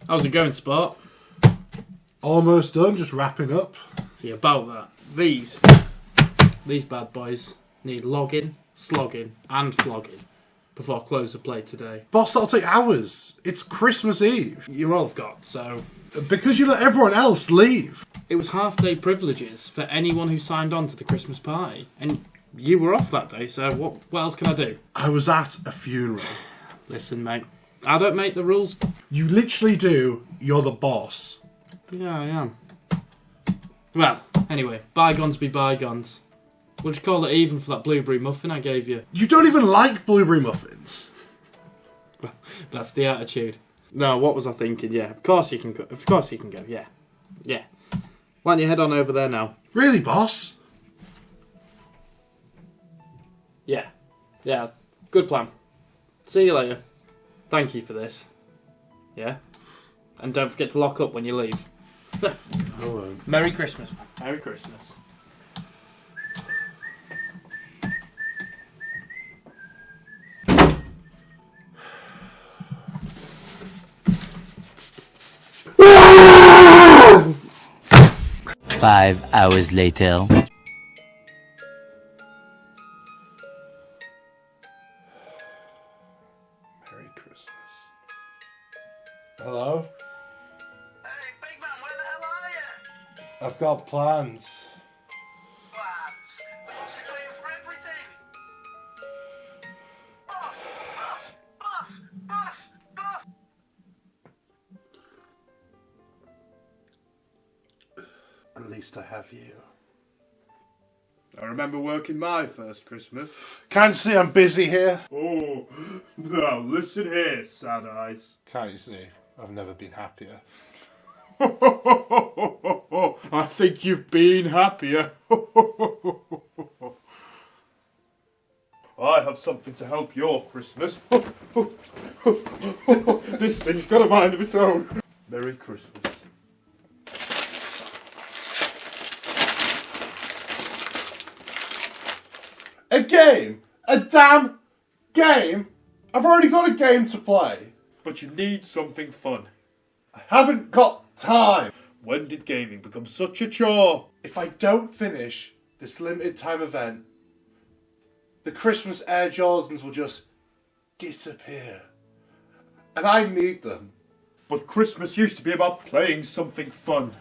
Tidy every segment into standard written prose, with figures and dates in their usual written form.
How's it going, Spot? Almost done, just wrapping up. See, about that. These bad boys need logging, slogging, and flogging before close of play today. Boss, that'll take hours. It's Christmas Eve. You're all I've got, so... Because you let everyone else leave. It was half-day privileges for anyone who signed on to the Christmas party. And you were off that day, so what else can I do? I was at a funeral. Listen, mate. I don't make the rules. You literally do. You're the boss. Yeah, I am. Well, anyway, bygones be bygones. We'll just call it even for that blueberry muffin I gave you. You don't even like blueberry muffins. That's the attitude. No, what was I thinking? Yeah, of course you can go. Of course you can go. Yeah. Yeah. Why don't you head on over there now? Really, boss? Yeah. Yeah, good plan. See you later. Thank you for this. Yeah? And don't forget to lock up when you leave. I won't. Merry Christmas, man. Merry Christmas. Five hours later. Merry Christmas. Hello? Hey, big man, where the hell are you? I've got plans. Plans? The boss is paying for everything. Boss! Boss! Boss! Boss! Boss! At least I have you. I remember working my first Christmas. Can't you see I'm busy here? Oh, now listen here, sad eyes. Can't you see? I've never been happier. I think you've been happier. I have something to help your Christmas. This thing's got a mind of its own. Merry Christmas. A game? A damn game? I've already got a game to play. But you need something fun. I haven't got time. When did gaming become such a chore? If I don't finish this limited time event, the Christmas Air Jordans will just disappear. And I need them. But Christmas used to be about playing something fun.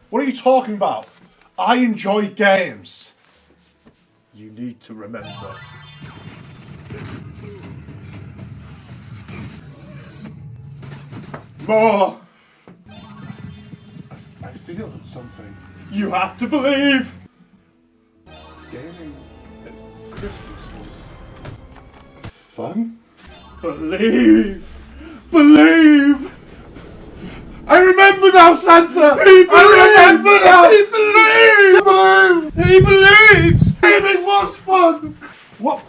What are you talking about? I enjoy games. You need to remember. More! I feel something. You have to believe! Gaming at Christmas was fun? Believe! Believe! I remember now, Santa! He I remember now! He believes! He believes! Gaming was fun! What?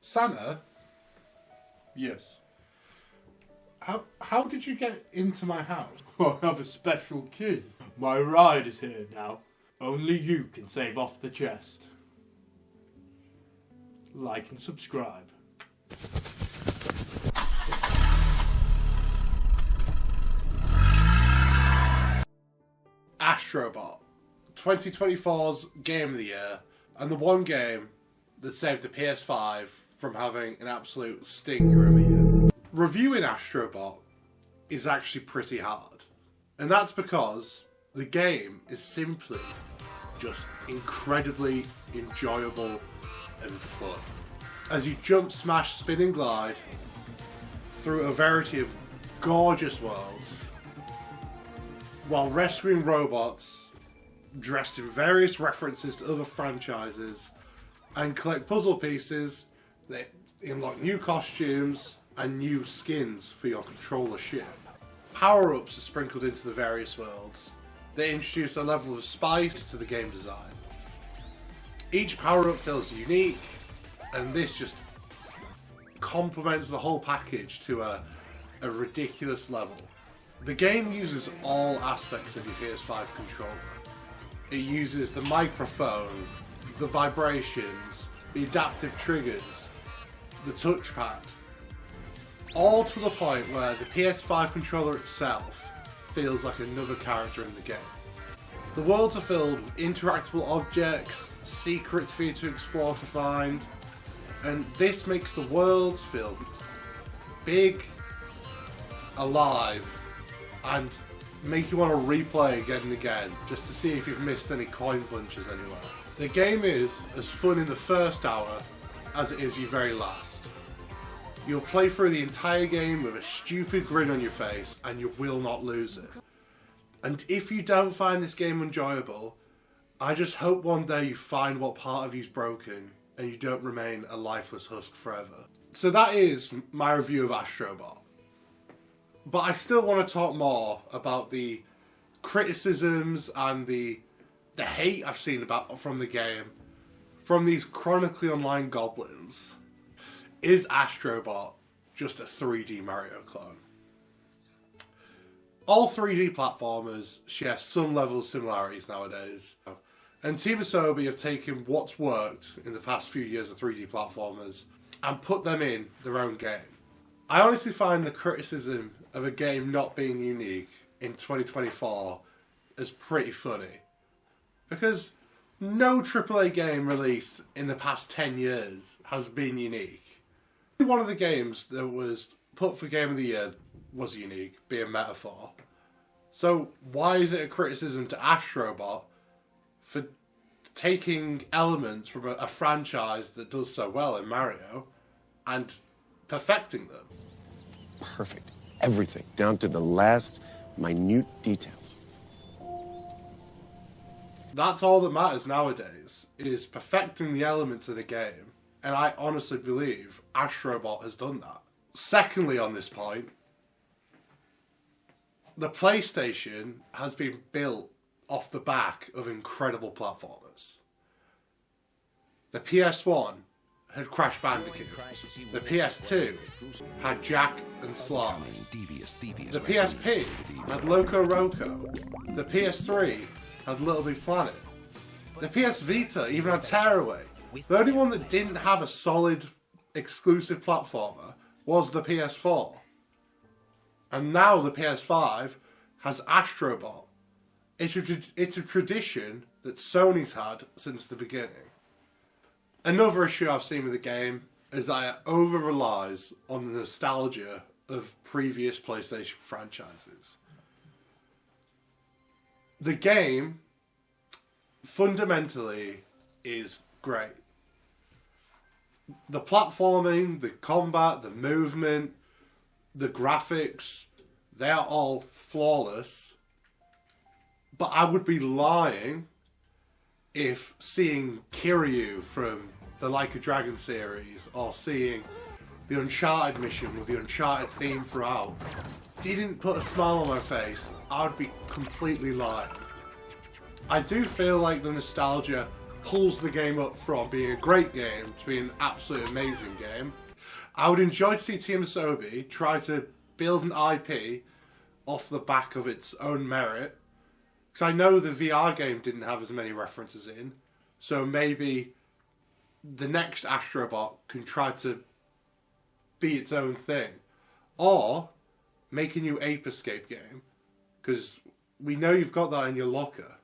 Santa? Yes. How did you get into my house? I have a special key. My ride is here now. Only you can save off the chest. Like and subscribe. Astro Bot, 2024's Game of the Year, and the one game that saved the PS5 from having an absolute stinger of a year. Reviewing Astro Bot is actually pretty hard, and that's because the game is simply just incredibly enjoyable and fun. As you jump, smash, spin and glide through a variety of gorgeous worlds, while rescuing robots dressed in various references to other franchises, and collect puzzle pieces that unlock new costumes and new skins for your controller ship. Power-ups are sprinkled into the various worlds. They introduce a level of spice to the game design. Each power-up feels unique, and this just complements the whole package to a ridiculous level. The game uses all aspects of your PS5 controller. It uses the microphone, the vibrations, the adaptive triggers, the touchpad. All to the point where the PS5 controller itself feels like another character in the game. The worlds are filled with interactable objects, secrets for you to explore to find, and this makes the worlds feel big, alive, and make you want to replay again and again just to see if you've missed any coin punches anywhere. The game is as fun in the first hour as it is your very last. You'll play through the entire game with a stupid grin on your face and you will not lose it. And if you don't find this game enjoyable, I just hope one day you find what part of you's broken and you don't remain a lifeless husk forever. So that is my review of Astro Bot. But I still want to talk more about the criticisms and the hate I've seen from the game from these chronically online goblins. Is Astro Bot just a 3D Mario clone? All 3D platformers share some level of similarities nowadays, and Team Asobi have taken what's worked in the past few years of 3D platformers and put them in their own game. I honestly find the criticism of a game not being unique in 2024 as pretty funny, because no AAA game released in the past 10 years has been unique. One of the games that was put for Game of the Year was unique, being Metaphor. So why is it a criticism to Astro Bot for taking elements from a franchise that does so well in Mario and perfecting them? Perfect. Everything, down to the last minute details. That's all that matters nowadays, is perfecting the elements of the game. And I honestly believe Astro Bot has done that. Secondly, on this point, the PlayStation has been built off the back of incredible platformers. The PS1 had Crash Bandicoot. The PS2 had Jack and Sly. The PSP had Loco Roco. The PS3 had Little Big Planet. The PS Vita even had Tearaway. The only one that didn't have a solid exclusive platformer was the PS4. And now the PS5 has Astro Bot. It's a tradition that Sony's had since the beginning. Another issue I've seen with the game is that it over-relies on the nostalgia of previous PlayStation franchises. The game fundamentally is great. The platforming, the combat, the movement, the graphics, they are all flawless. But I would be lying if seeing Kiryu from the Like a Dragon series or seeing the Uncharted mission with the Uncharted theme throughout didn't put a smile on my face. I would be completely lying. I do feel like the nostalgia pulls the game up from being a great game to being an absolutely amazing game. I would enjoy to see Team Asobi try to build an IP off the back of its own merit. Because I know the VR game didn't have as many references in. So maybe the next Astro Bot can try to be its own thing. Or make a new Ape Escape game. Because we know you've got that in your locker.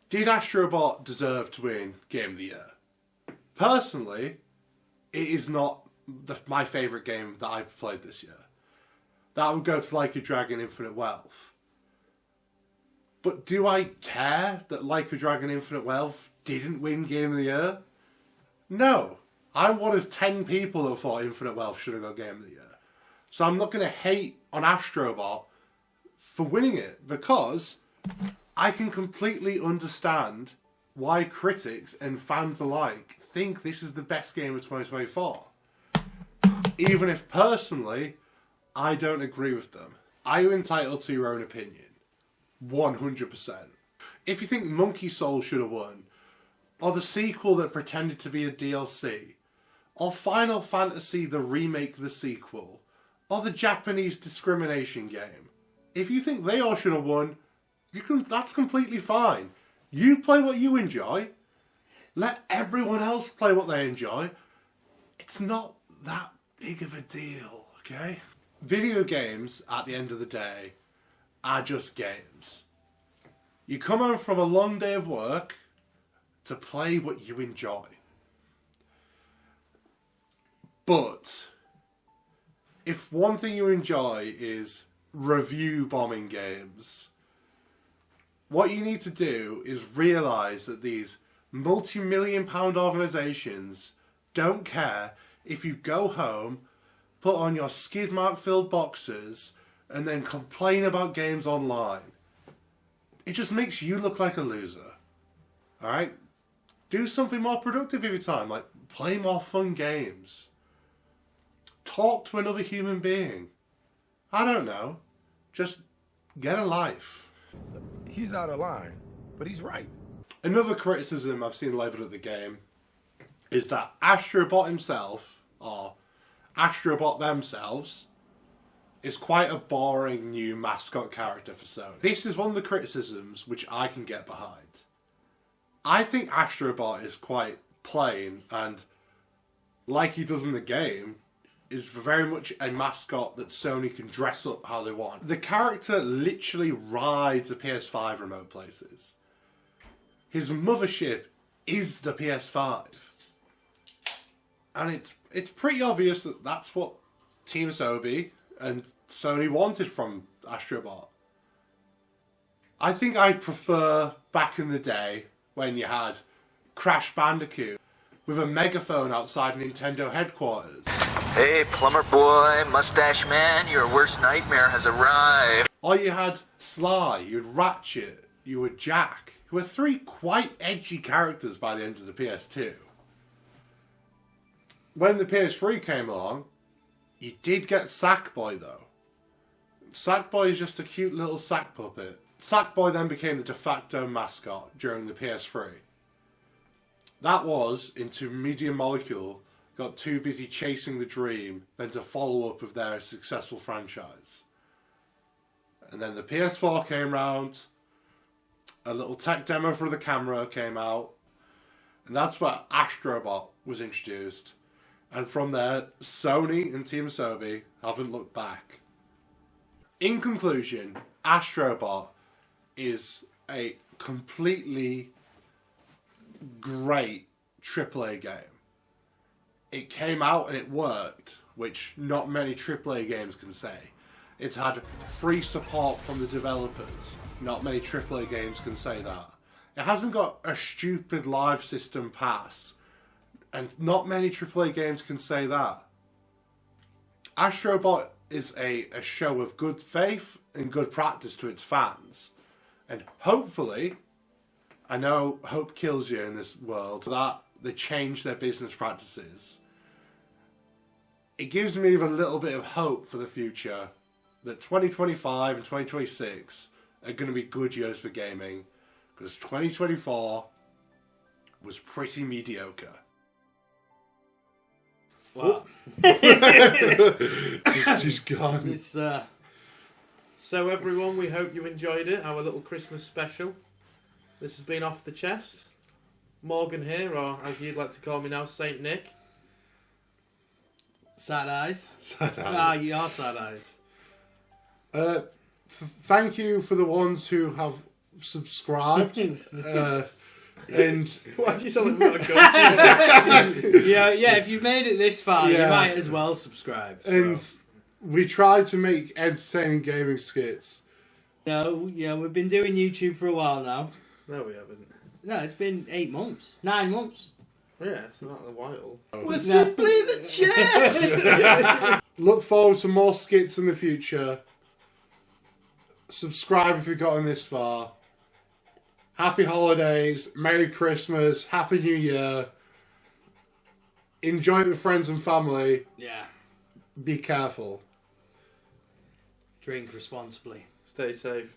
Did Astro Bot deserve to win Game of the Year? Personally, it is not my favourite game that I've played this year. That would go to Like a Dragon Infinite Wealth. But do I care that Like a Dragon Infinite Wealth didn't win Game of the Year? No. I'm one of 10 people that thought Infinite Wealth should have got Game of the Year. So I'm not going to hate on Astro Bot for winning it, because I can completely understand why critics and fans alike think this is the best game of 2024. Even if personally, I don't agree with them. Are you entitled to your own opinion? 100%. If you think Monkey Soul should have won, or the sequel that pretended to be a DLC, or Final Fantasy the remake the sequel, or the Japanese discrimination game, if you think they all should have won, that's completely fine. You play what you enjoy. Let everyone else play what they enjoy. It's not that big of a deal, okay? Video games, at the end of the day, are just games. You come home from a long day of work to play what you enjoy. But if one thing you enjoy is review bombing games, what you need to do is realise that these multi-million-pound organisations don't care if you go home, put on your skid mark-filled boxers, and then complain about games online. It just makes you look like a loser. Alright? Do something more productive with your time, like play more fun games. Talk to another human being. I don't know. Just get a life. He's out of line, but he's right. Another criticism I've seen labelled at the game is that Astro Bot himself, or Astro Bot themselves, is quite a boring new mascot character for Sony. This is one of the criticisms which I can get behind. I think Astro Bot is quite plain and, like he does in the game, is very much a mascot that Sony can dress up how they want. The character literally rides a PS5 remote places. His mothership is the PS5. And it's pretty obvious that that's what Team Sony and Sony wanted from Astro Bot. I think I prefer back in the day when you had Crash Bandicoot with a megaphone outside Nintendo headquarters. Hey, plumber boy, mustache man, your worst nightmare has arrived. Or you had Sly, you had Ratchet, you had Jack, who were three quite edgy characters by the end of the PS2. When the PS3 came along, you did get Sackboy though. Sackboy is just a cute little sack puppet. Sackboy then became the de facto mascot during the PS3. That was until Media Molecule got too busy chasing the dream than to follow up with their successful franchise. And then the PS4 came round, a little tech demo for the camera came out, and that's where Astro Bot was introduced. And from there, Sony and Team Sony haven't looked back. In conclusion, Astro Bot is a completely great AAA game. It came out and it worked, which not many AAA games can say. It's had free support from the developers. Not many AAA games can say that. It hasn't got a stupid live system pass, and not many AAA games can say that. Astro Bot is a show of good faith and good practice to its fans. And hopefully, I know hope kills you in this world, that they change their business practices. It gives me even a little bit of hope for the future that 2025 and 2026 are going to be good years for gaming, because 2024 was pretty mediocre. Wow. She's gone. It's, so everyone, we hope you enjoyed it, our little Christmas special. This has been Off the Chest. Morgan here, or as you'd like to call me now, Saint Nick. Sad eyes. Sad eyes. Ah, you are sad eyes. Thank you for the ones who have subscribed. And Why do you sound like we've got a go-to? yeah, if you've made it this far, Yeah. you might as well subscribe. So. and we tried to make entertaining gaming skits. No, yeah, we've been doing YouTube for a while now. No, we haven't. No, it's been 8 months. 9 months. Yeah, it's not a while. We're simply the chest! Look forward to more skits in the future. Subscribe if you've gotten this far. Happy holidays, Merry Christmas, Happy New Year. Enjoy it with friends and family. Yeah. Be careful. Drink responsibly. Stay safe.